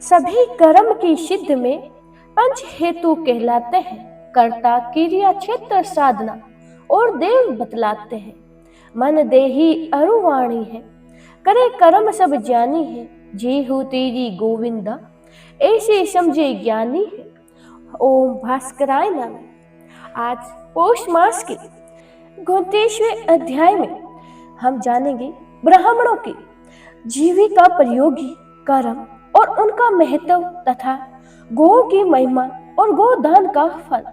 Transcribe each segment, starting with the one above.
सभी कर्म की सिद्ध में पंच हेतु कहलाते हैं। कर्ता, क्रिया, क्षेत्र, साधना और देव बतलाते हैं। मन देही अरुवाणी है, करे कर्म सब ज्ञानी है। जी हूँ तेरी गोविंदा, ऐसे समझे ज्ञानी है। ओम भास्कराय नमः। आज पौष मास के 29वें अध्याय में हम जानेंगे ब्राह्मणों की जीविका प्रयोगी कर्म और उनका महत्व तथा गौ की महिमा और गोदान का फल।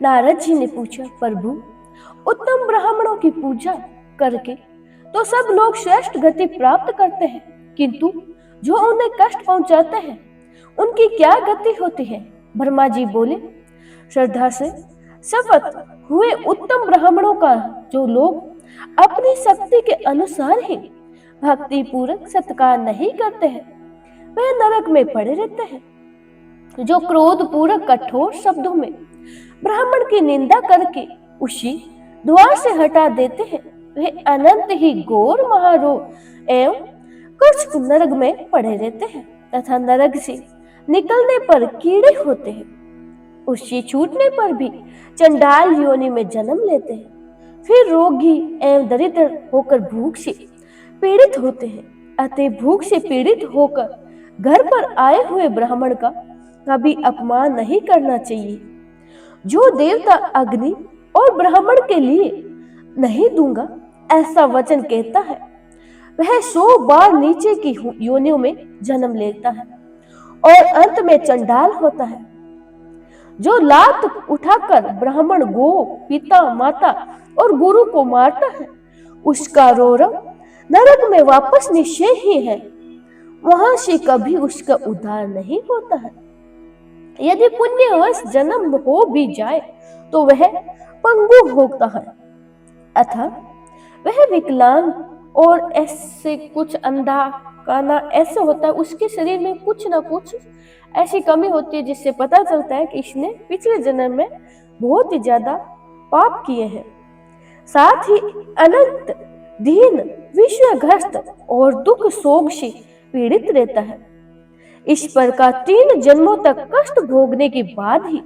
नारद जी ने पूछा, प्रभु, उत्तम ब्राह्मणों की पूजा करके तो सब लोग श्रेष्ठ गति प्राप्त करते हैं, किंतु जो उन्हें कष्ट पहुंचाते हैं उनकी क्या गति होती है? ब्रह्मा जी बोले, श्रद्धा से शपथ हुए उत्तम ब्राह्मणों का जो लोग अपनी शक्ति के अनुसार ही भक्ति पूर्वक सत्कार नहीं करते हैं, वह नरक में पड़े रहते हैं। जो क्रोध पूर्वक कठोर शब्दों में ब्राह्मण की निंदा करके उसी द्वार से हटा देते हैं, वे अनंत ही घोर महारोग एवं कुछ नरक में पड़े रहते हैं तथा नरक से निकलने पर कीड़े होते हैं। उससे छूटने पर भी चंडाल योनि में जन्म लेते हैं। फिर रोगी एवं दरिद्र होकर भूख से पीड़ित होते हैं। अतः भूख से पीड़ित होकर घर पर आए हुए ब्राह्मण का कभी अपमान नहीं करना चाहिए। जो देवता अग्नि और ब्राह्मण के लिए नहीं दूंगा ऐसा वचन कहता है, वह 100 बार नीचे की योनियों में जन्म लेता है और अंत में चंडाल होता है। जो लात उठाकर ब्राह्मण गो, पिता, माता और गुरु को मारता है, उसका रोरव नरक में वापस निश्चय ही है, वहां से कभी उसका उद्धार नहीं होता है। यदि पुण्यवश जन्म हो भी जाए तो वह पंगु होता है, अतः वह विकलांग और ऐसे कुछ अंधा काना ऐसे होता है। उसके शरीर में कुछ ना कुछ ऐसी कमी होती है जिससे पता चलता है कि इसने पिछले जन्म में बहुत ही ज्यादा पाप किए हैं। साथ ही अनंत दीन, विषयग्रस्त और दुख शोक से पीड़ित रहता है। इस प्रकार 3 जन्मों तक कष्ट भोगने के बाद ही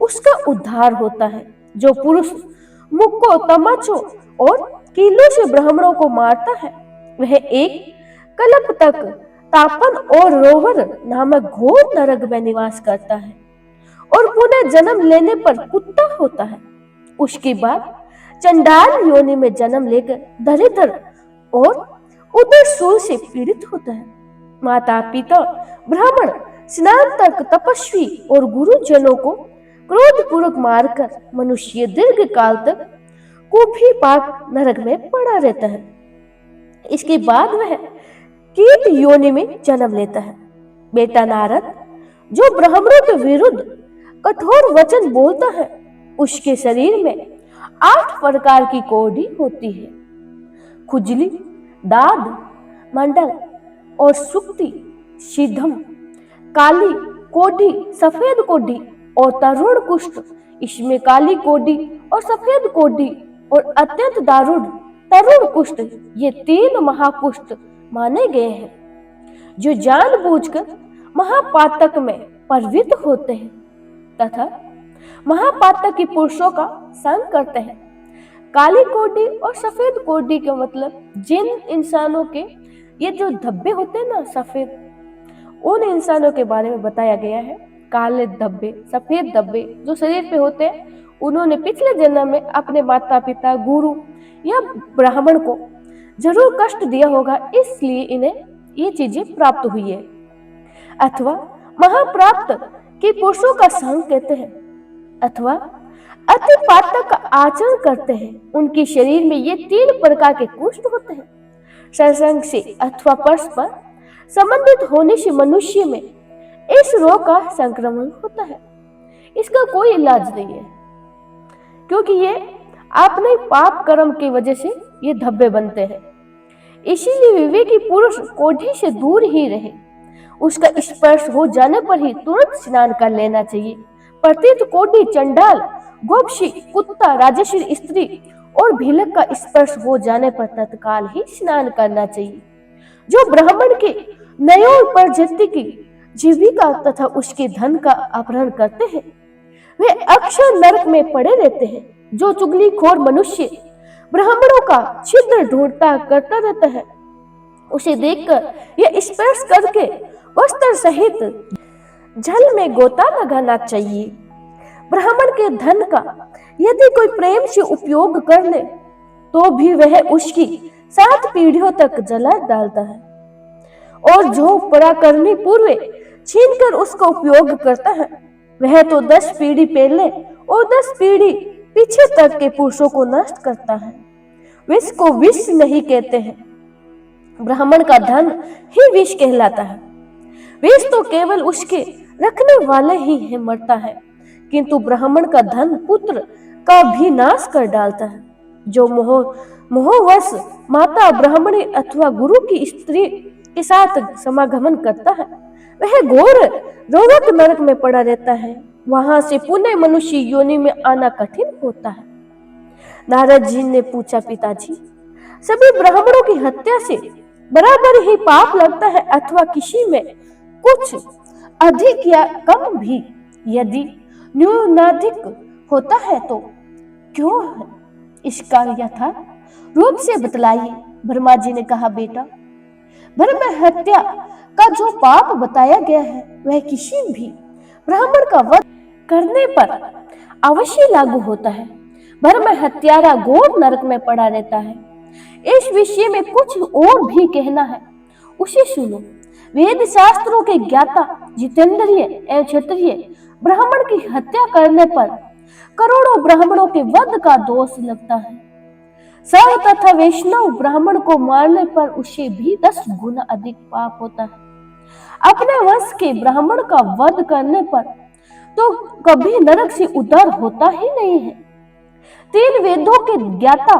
उसका उद्धार होता है। जो पुरुष मुक्को, तमाचों और कीलों से ब्राह्मणों को मारता है, वह एक कल्प तक तापन और रोवर नामक घोर नरक में निवास करता है और पुनः जन्म लेने पर कुत्ता होता है। उसके बाद चंडाल योनि में जन्म लेकर दरिद्र और उदर शूल से पीड़ित होता है। माता, पिता, ब्राह्मण, स्नातक, तपस्वी और गुरुजनों को क्रोध पूर्वक मारकर मनुष्य दीर्घ काल तक कुफी पाक नरक में पड़ा रहता है। इसके बाद वह कीट योनि में जन्म लेता है। बेटा नारद, जो ब्राह्मणों के विरुद्ध कठोर वचन बोलता है, उसके शरीर में 8 प्रकार की कोढ़ी होती है। खुजली, दाद, मंडल और सुक्ति, सीधम, काली कोढ़ी, सफेद कोढ़ी और तरुण कुष्ठ। इसमें काली कोढ़ी और सफेद कोढ़ी और अत्यंत दारुण तरुण कुष्ठ, ये 3 महाकुष्ठ माने गए हैं, जो जानबूझकर महापातक में प्रवृत्त होते हैं तथा महापातक के पुरुषों का संग करते हैं। काली कोढ़ी और सफेद कोढ़ी का मतलब जिन इंसानों के ये जो धब्बे होते हैं ना सफेद, उन इंसानों के बारे में बताया गया है। काले धब्बे, सफेद धब्बे जो शरीर पे होते हैं, उन्होंने पिछले जन्म में अपने माता पिता, गुरु या ब्राह्मण को जरूर कष्ट दिया होगा, इसलिए इन्हें ये चीजें प्राप्त हुई है। अथवा महाप्राप्त के पुरुषों का संग कहते हैं, अथवा अति पातक का आचरण करते हैं। उनके शरीर में ये 3 प्रकार के कुष्ठ होते हैं। सत्संग से अथवा परस्पर संबंधित होने से मनुष्य में इस रोग का संक्रमण होता है। इसका कोई इलाज नहीं है, क्योंकि ये अपने पाप कर्म की वजह से ये धब्बे बनते हैं। इसीलिए विवेकी पुरुष कोढ़ी से दूर ही रहे। उसका स्पर्श हो जाने पर ही तुरंत स्नान कर लेना चाहिए। प्रतीत कोढ़ी, चंडाल, गोपशी, कुत्ता, राजस्वी स्त्री और भीलक का स्पर्श हो जाने पर तत्काल ही स्नान करना चाहिए। जो ब्राह्मण के नयोर प्रजाति की जीविका तथा उसके धन का अपहरण करते हैं। वे अक्षर नरक में पड़े रहते हैं। जो चुगलीखोर मनुष्य ब्राह्मणों का छिद्र ढूंढता करता रहता है, उसे देखकर यह स्पर्श करके वस्त्र सहित जल में गोता लगाना चाहिए। ब्राह्मण के धन का यदि कोई प्रेम से उपयोग कर ले तो भी वह उसकी 7 पीढ़ियों तक जला डालता है, और जो पराक्रमी पूर्व छीनकर उसका उपयोग करता है वह तो 10 पीढ़ी पहले और 10 पीढ़ी पीछे तक के पुरुषों को नष्ट करता है। विष को विष नहीं कहते हैं, ब्राह्मण का धन ही विष कहलाता है। विष तो केवल उसके रखने वाले ही है मरता है, किंतु ब्राह्मण का धन पुत्र का भी नाश कर डालता है। जो मोहवश माता ब्राह्मणी अथवा गुरु की स्त्री के साथ समागमन करता है वह घोर रोदक नरक में पड़ा रहता है। वहां से पुनः मनुष्य योनि में आना कठिन होता है। नारद जी ने पूछा, पिताजी, सभी ब्राह्मणों की हत्या से बराबर ही पाप लगता है अथवा किसी में कुछ अधिक या कम भी? यदि न्यूनाधिक होता है तो क्यों है? इसका यथार्थ रूप से बतलाइए। ब्रह्मा जी ने कहा, बेटा, ब्रह्म हत्या का जो पाप बताया गया है वह किसी भी ब्राह्मण का वध करने पर अवश्य लागू होता है। ब्रह्म हत्यारा घोर नरक में पड़ा रहता है। इस विषय में कुछ और भी कहना है, उसे सुनो। वेद शास्त्रों के ज्ञाता जितेंद्रिय एवं क्षत्रिय ब्राह्मण की हत्या करने पर करोड़ों ब्राह्मणों के वध का दोष लगता है। सर तथा वैष्णव ब्राह्मण को मारने पर उसे भी 10 गुना अधिक पाप होता है। अपने वंश के ब्राह्मण का वध करने पर तो कभी नरक से उद्धार होता ही नहीं है। 3 वेदों के ज्ञाता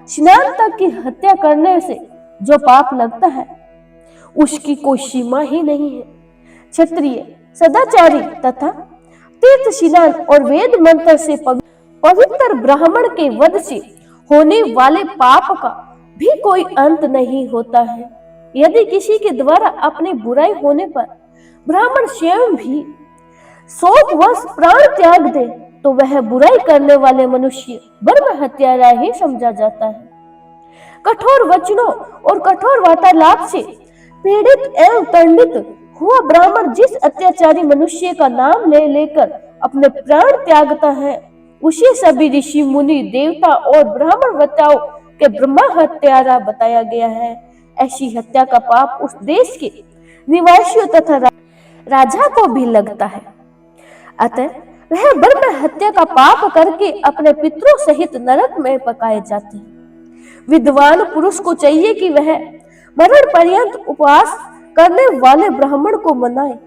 स्नान तक की हत्या करने से जो पाप लगता है उसकी कोई सीमा ही नहीं है। क्षत्रिय सदाचारी तथा तीर्थ स्नान और वेद मंत्र से पवित्र ब्राह्मण के वध से होने वाले पाप का भी कोई अंत नहीं होता है। यदि किसी के द्वारा अपनी बुराई होने पर ब्राह्मण स्वयं भी 100 वर्ष प्राण त्याग दे तो वह बुराई करने वाले मनुष्य ब्रह्म हत्यारा ही समझा जाता है। कठोर वचनों और कठोर वार्तालाप से पीड़ित एवं दंडित हुआ ब्राह्मण जिस अत्याचारी मनुष्य का नाम ले लेकर अपने प्राण त्यागता है उसे सभी ऋषि मुनि देवता और ब्राह्मण वत्ताओं के ब्रह्म हत्यारा बताया गया है। ऐसी हत्या का पाप उस देश के निवासियों तथा राजा को भी लगता है। अतः वह ब्रह्म हत्या का पाप करके अपने पितरों सहित नरक में पकाए जाते हैं। विद्वान पुरुष को चाहिए कि वह मरण पर्यंत उपवास करने वाले ब्राह्मण को मनाए,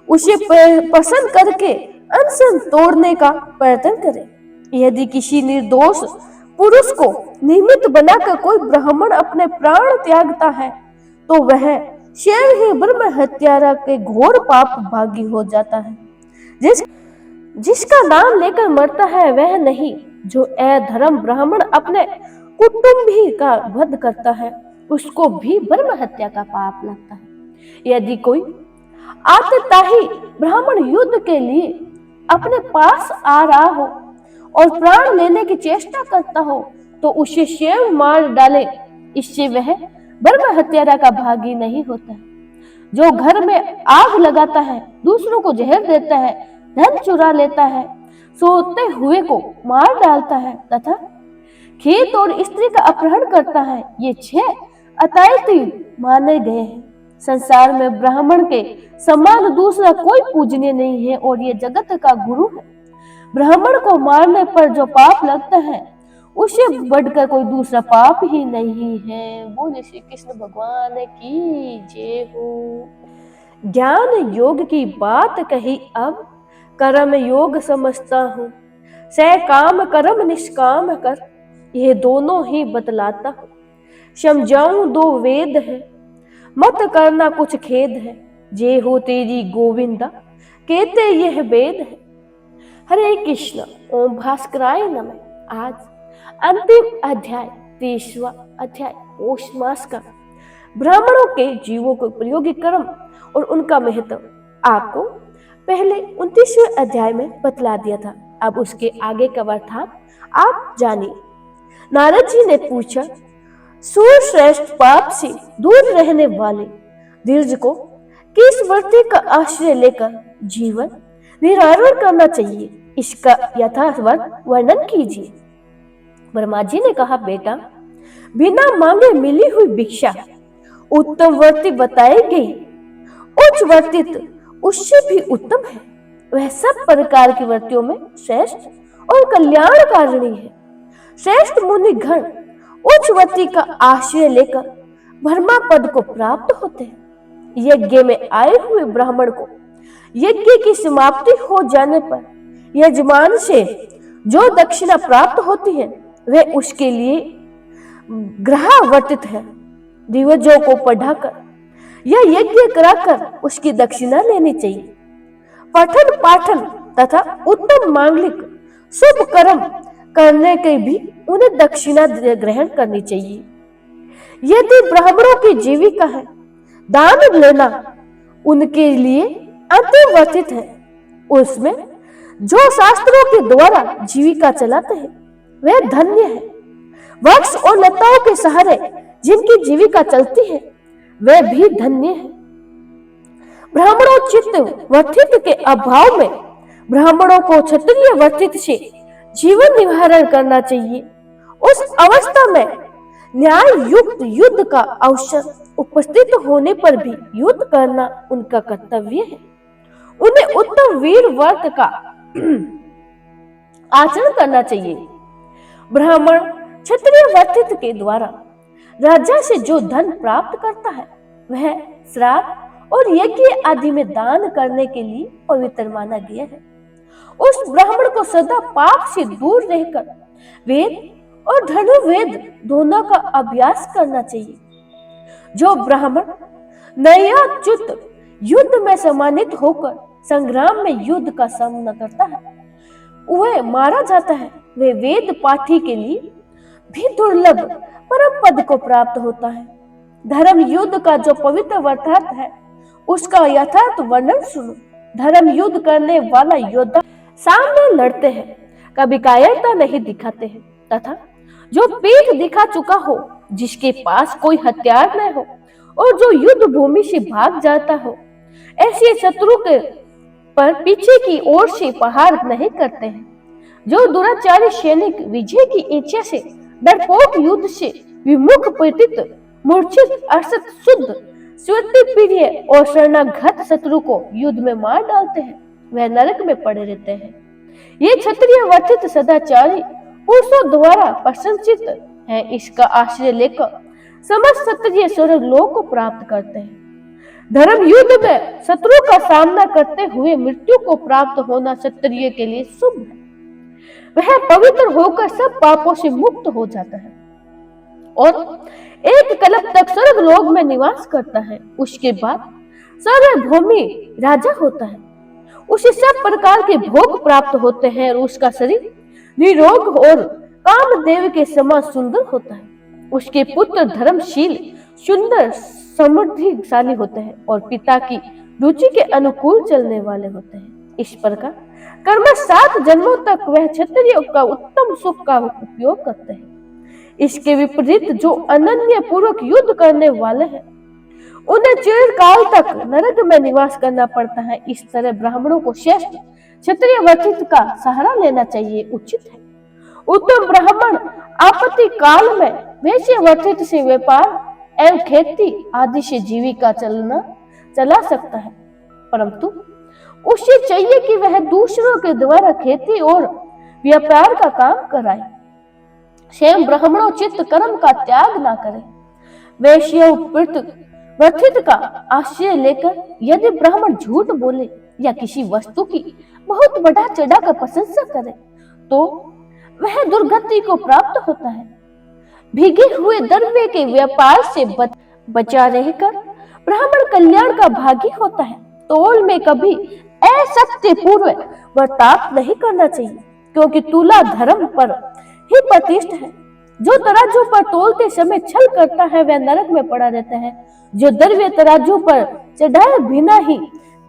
उसे पसंद करके अनशन तोड़ने का प्रयत्न करे। यदि किसी निर्दोष पुरुष को निमित्त बनाकर कोई ब्राह्मण अपने प्राण त्यागता है तो वह स्वयं ही ब्रह्म हत्यारा के घोर पाप भागी हो जाता है। जिसका नाम लेकर मरता है वह नहीं, जो अधर्म ब्राह्मण अपने कुटुंबी का वध करता है उसको भी ब्रह्म हत्या का पाप लगता है। यदि कोई आतताई ब्राह्मण युद्ध के लिए अपने पास आ रहा हो और प्राण लेने की चेष्टा करता हो तो उसे स्वयं मार डाले, इससे वह ब्रह्म हत्यारा का भागी नहीं होता है। जो घर में आग लगाता है, दूसरों को जहर देता है, धन चुरा लेता है, सोते हुए को मार डालता है तथा खेत और स्त्री का अपहरण करता है, ये 6 अतायती माने गए हैं। संसार में ब्राह्मण के समान दूसरा कोई पूजनीय नहीं है और ये जगत का गुरु है। ब्राह्मण को मारने पर जो पाप लगता है उसे बढ़कर कोई दूसरा पाप ही नहीं है। बोले श्री कृष्ण भगवान की जय हो। ज्ञान योग की बात कही अब कर्म योग समझता हूँ। सकाम कर्म निष्काम कर यह दोनों ही बतलाता हूँ। समझाऊं 2 वेद है, मत करना कुछ खेद है। जे हो तेरी गोविंदा कहते यह वेद है। हरे कृष्ण। ओम भास्कराय नमः। आज अंतिम अध्याय 23वां अध्याय पौष मास का ब्राह्मणों के जीवों को उपयोगी कर्म और उनका महत्व आपको पहले 29वें अध्याय में बतला दिया था। अब उसके आगे का वृत्तांत आप जानिए। नारद जी ने पूछा, सूरश्रेष्ठ पाप से दूर रहने वाले धीरज को किस वृत्ति का आश्रय लेकर जीवन निर्वाह करना चाहिए, इसका यथार्थ वर्णन कीजिए। ब्रह्मा जी ने कहा, बेटा, बिना मांगे मिली हुई भिक्षा उत्तम वृत्ति बताई गई। उच्च वृत्ति उससे भी उत्तम है। वह सब प्रकार की वृत्तियों में श्रेष्ठ और कल्याणकारिणी है। श्रेष्ठ मुनि गण उच्च वृत्ति का आश्रय लेकर ब्रह्मा पद को प्राप्त होते हैं। यज्ञ में आए हुए ब्राह्मण को यज्ञ की समाप्ति हो जाने पर यजमान से जो दक्षिणा प्राप्त होती है वह उसके लिए ग्रहावर्तित है। दिवसों को पढ़ाकर या यज्ञ कराकर उसकी दक्षिणा लेनी चाहिए। पठन पाठन तथा उत्तम मांगलिक शुभ कर्म करने के भी उन्हें दक्षिणा ग्रहण करनी चाहिए। यदि ब्राह्मणों की जीविका है, दान लेना उनके लिए अंतिवर्तित है। उसमें जो शास्त्रों के द्वारा जीविका चलाते हैं वे धन्य है। वृक्ष और लताओं के सहारे जिनकी जीविका चलती है वे भी धन्य है। ब्राह्मणोचित वर्तित के अभाव में ब्राह्मणों को क्षत्रिय वर्तित से जीवन निवारण करना चाहिए। उस अवस्था में न्याय युक्त युद्ध का अवसर उपस्थित होने पर भी युद्ध करना उनका कर्तव्य है। उन्हें उत्तम वीर वर्त का आचरण करना चाहिए। ब्राह्मण क्षत्रिय वर्तित के द्वारा राजा से जो धन प्राप्त करता है वह श्राद्ध और यज्ञ आदि में दान करने के लिए पवित्र माना गया है। उस ब्राह्मण को सदा पाप से दूर रहकर वेद और धनुर्वेद दोनों का अभ्यास करना चाहिए। जो ब्राह्मण नयाच्युत युद्ध में सम्मानित होकर संग्राम में युद्ध का सामना करता है वह मारा जाता है। वे वेद पाठी के लिए भी दुर्लभ परम पद को प्राप्त होता है। धर्म युद्ध का जो पवित्र वृत्तांत है उसका यथार्थ वर्णन सुनो। धर्म युद्ध करने वाला योद्धा सामने लड़ते हैं, कभी कायरता नहीं दिखाते हैं, तथा जो पीठ दिखा चुका हो, जिसके पास कोई हथियार न हो और जो युद्ध भूमि से भाग जाता हो, ऐसे शत्रु के पर पीछे की ओर से प्रहार नहीं करते हैं। जो दुराचारी सैनिक विजय की इच्छा से डरपोक युद्ध से विमुख प्रतीत मूर्छित असत शुद्ध स्वीति प्रिय और शरणागत शत्रु को युद्ध में मार डालते हैं वह नरक में पड़े रहते हैं। ये क्षत्रिय वर्तित सदाचारी पुरुषों द्वारा प्रशंसित है। इसका आश्रय लेकर समस्त क्षत्रिय स्वर्ग लोक को प्राप्त करते हैं। धर्म युद्ध में शत्रु का सामना करते हुए मृत्यु को प्राप्त होना क्षत्रिय के लिए शुभ है। वह पवित्र होकर सब पापों से मुक्त हो जाता है और एक कल्प तक स्वर्ग लोक में निवास करता है। उसके बाद सार्वभौमी राजा होता है। उसे सब प्रकार के भोग प्राप्त होते हैं और उसका शरीर निरोग और कामदेव के समान सुंदर होता है। उसके पुत्र धर्मशील सुंदर समृद्धिशाली होते हैं और पिता की रुचि के अनुकूल चलने वाले होते हैं। इस प्रकार कर्म 7 जन्मों तक वह क्षत्रिय का उत्तम सुख का उपयोग करते हैं। इसके विपरीत जो अनन्य पूर्वक युद्ध करने वाले हैं उन्हें चिरकाल तक नरक में निवास करना पड़ता है। इस तरह ब्राह्मणों को श्रेष्ठ क्षत्रिय वर्तित का सहारा लेना चाहिए, उचित है। उत्तम ब्राह्मण आपत्ति काल में वैश्य वर्तित से व्यापार एवं खेती आदि से जीविका चला सकता है, परंतु उसे चाहिए कि वह दूसरों के द्वारा खेती और व्यापार का काम कराए। स्वयं ब्राह्मणोचित कर्म का त्याग ना करे। वैश्य वर्तित का आश्रय लेकर यदि ब्राह्मण झूठ बोले या किसी वस्तु की बहुत बढ़ा चढ़ा कर प्रशंसा करे तो वह दुर्गति को प्राप्त होता है। भीगे हुए द्रव्य के व्यापार से बचा रहकर ब्राह्मण कल्याण का भागी होता है। तोल में कभी असत्य पूर्व बर्ताव नहीं करना चाहिए, क्योंकि तुला धर्म पर ही प्रतिष्ठित है। जो तराजू पर तोलते समय छल करता है वह नरक में पड़ा रहता है। जो द्रव्य तराजू पर चढ़ाए बिना ही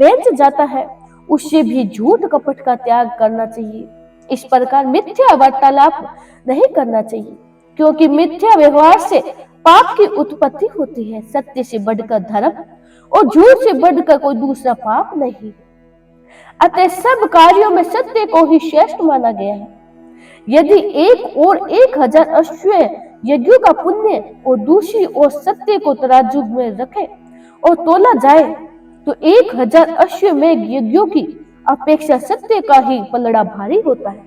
बेच जाता है उससे भी झूठ कपट का त्याग करना चाहिए। इस प्रकार मिथ्या वार्तालाप नहीं करना चाहिए, क्योंकि मिथ्या व्यवहार से पाप की उत्पत्ति होती है। सत्य से बढ़कर धर्म और झूठ से बढ़कर कोई दूसरा पाप नहीं। अतः सब कार्यों में सत्य को ही श्रेष्ठ माना गया है। यदि एक और 1000 अश्वमेध यज्ञों का पुण्य और दूसरी ओर सत्य को तराजू में रखे और तोला जाए तो 1000 अश्वमेध यज्ञों की अपेक्षा सत्य का ही पलड़ा भारी होता है।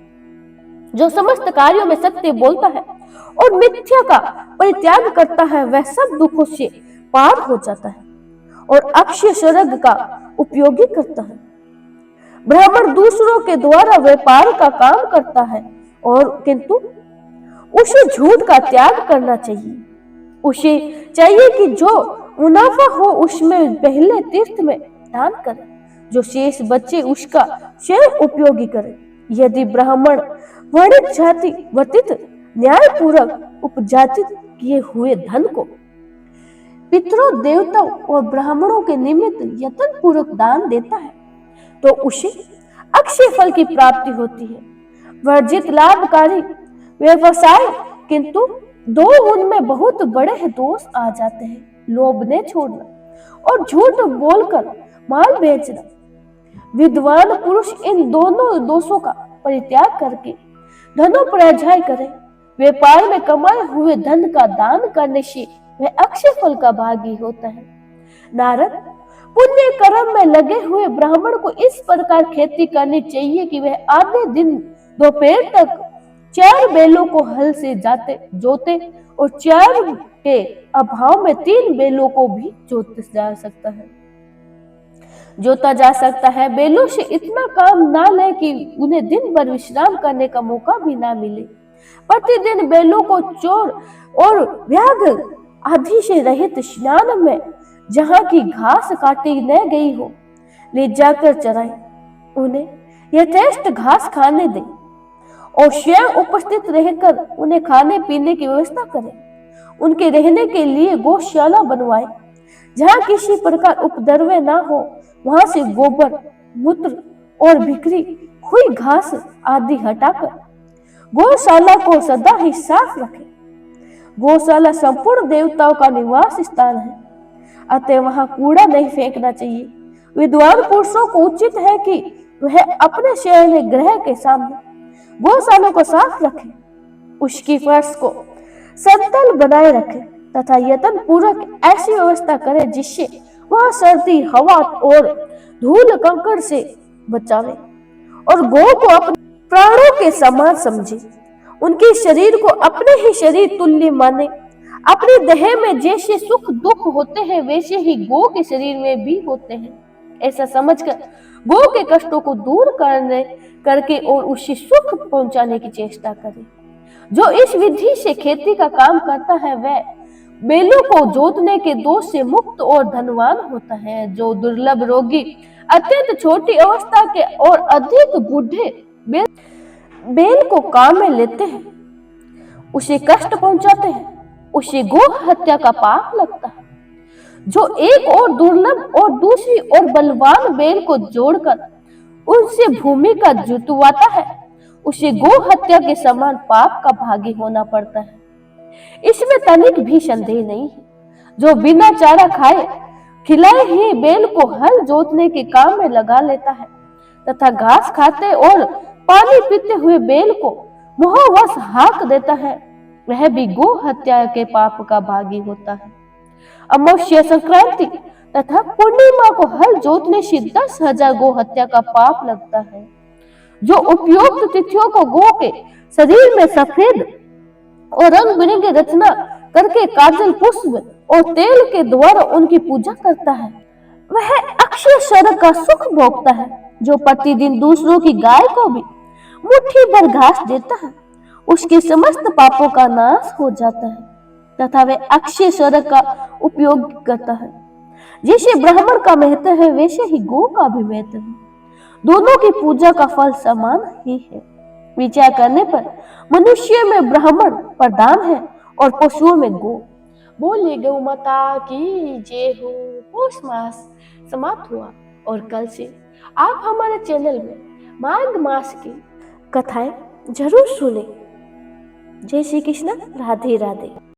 जो समस्त कार्यों में सत्य बोलता है और मिथ्या का परित्याग करता है, वह सब दुखों से पार हो जाता है और अक्षय स्वर्ग का उपयोगी करता है। ब्राह्मण दूसरों के द्वारा व्यापार का काम करता है और किंतु उसे झूठ का त्याग करना चाहिए। उसे चाहिए कि जो मुनाफा हो उसमें पहले तीर्थ में दान करे, जो शेष बचे उसका स्वयं उपयोगी करे। यदि ब्राह्मण वर्णित जाति वर्तित न्यायपूर्वक उपजातित किए हुए धन को पितरों, देवताओं और ब्राह्मणों के निमित्त यत्न पूर्वक दान देता है तो उसे अक्षय फल की प्राप्ति होती है। वर्जित लाभकारी व्यवसाय किंतु दो उनमें बहुत बड़े दोष आ जाते हैं, लोभ ने छोड़ना और झूठ बोलकर माल बेचना। विद्वान पुरुष इन दोनों दोषों का परित्याग करके धनोपार्जन करे। व्यापार में कमाए हुए धन का दान करने से वह अक्षय फल का भागी होता है। नारद, पुण्य कर्म में लगे हुए ब्राह्मण को इस प्रकार खेती करनी चाहिए कि वह आधे दिन दोपहर तक 4 बैलों को हल से जोते और 4 के अभाव में 3 बैलों को भी जोता जा सकता है। बैलों से इतना काम ना ले कि उन्हें दिन भर विश्राम करने का मौका भी ना मिले। प्रतिदिन बैलों को चोर और व्याघ्र आदि से रहित स्नान में जहाँ की घास काटी न गई हो ले जाकर चराए, उन्हें यथेष्ट घास खाने दें और स्वयं उपस्थित रहकर उन्हें खाने पीने की व्यवस्था करें। उनके रहने के लिए गौशाला बनवाए जहाँ किसी प्रकार उपद्रव ना हो। वहां से गोबर, मूत्र और बिखरी हुई घास आदि हटाकर गौशाला को सदा ही साफ रखें। गौशाला संपूर्ण देवताओं का निवास स्थान है, अतः वहां कूड़ा नहीं फेंकना चाहिए। विद्वान पुरुषों को उचित है कि वह अपने शयन गृह के सामने गौशाला को साफ रखें, उसकी फर्श को समतल बनाए रखें तथा यत्न पूर्वक ऐसी व्यवस्था करें जिससे वह सर्दी, हवा और धूल कंकड़ से बचावे और गौ को अपने प्राणों के समान समझे। उनके शरीर को अपने ही शरीर तुल्य माने। अपने देह में जैसे सुख दुख होते हैं वैसे ही गौ के शरीर में भी होते हैं। ऐसा समझकर गौ के कष्टों को दूर करके और उसे सुख पहुंचाने की चेष्टा करे। जो इस विधि से खेती का काम करता है वह बैलों को जोतने के दोष से मुक्त और धनवान होता है। जो दुर्लभ रोगी, अत्यंत छोटी अवस्था के और अधिक बूढ़े बैल को काम में लेते हैं, उसे कष्ट पहुंचाते हैं, उसे गो हत्या का पाप लगता है। जो एक और दुर्लभ और दूसरी और बलवान बैल को जोड़कर उनसे भूमि का जुतवाता है, उसे गो हत्या के समान पाप का भागी होना पड़ता है। इसमें तनिक भी संदेह नहीं है। जो बिना चारा खाए खिलाए ही बैल को हल जोतने के काम में लगा लेता है तथा घास खाते और पानी पीते हुए बैल को मोहवश हाँक देता है, वह भी गो हत्या के पाप का भागी होता है। अमावस्या, संक्रांति तथा पूर्णिमा को हल जोतने से 10,000 गो हत्या का पाप लगता है। जो उपयुक्त तिथियों को गो के शरीर में सफेद और रंग बिरंगे रचना करके काजल, पुष्प और तेल के द्वारा उनकी पूजा करता है, वह अक्षय स्वर्ग का सुख भोगता है। जो प्रतिदिन दूसरों की गाय को भी मुट्ठी भर घास देता है, उसके समस्त पापों का नाश हो जाता है तथा वह अक्षय स्वर्ग का उपयोग करता है। जैसे ब्राह्मण का महत्व है वैसे ही गौ का भी महत्व है। दोनों की पूजा का फल समान ही है। विचार करने पर मनुष्य में ब्राह्मण प्रधान है और पशुओं में गौ। बोलिए गौ माता की जय हो। पौष मास समाप्त हुआ। और कल से आप हमारे चैनल में माघ मास की कथाएं जरूर सुने। जय श्री कृष्ण, राधे राधे।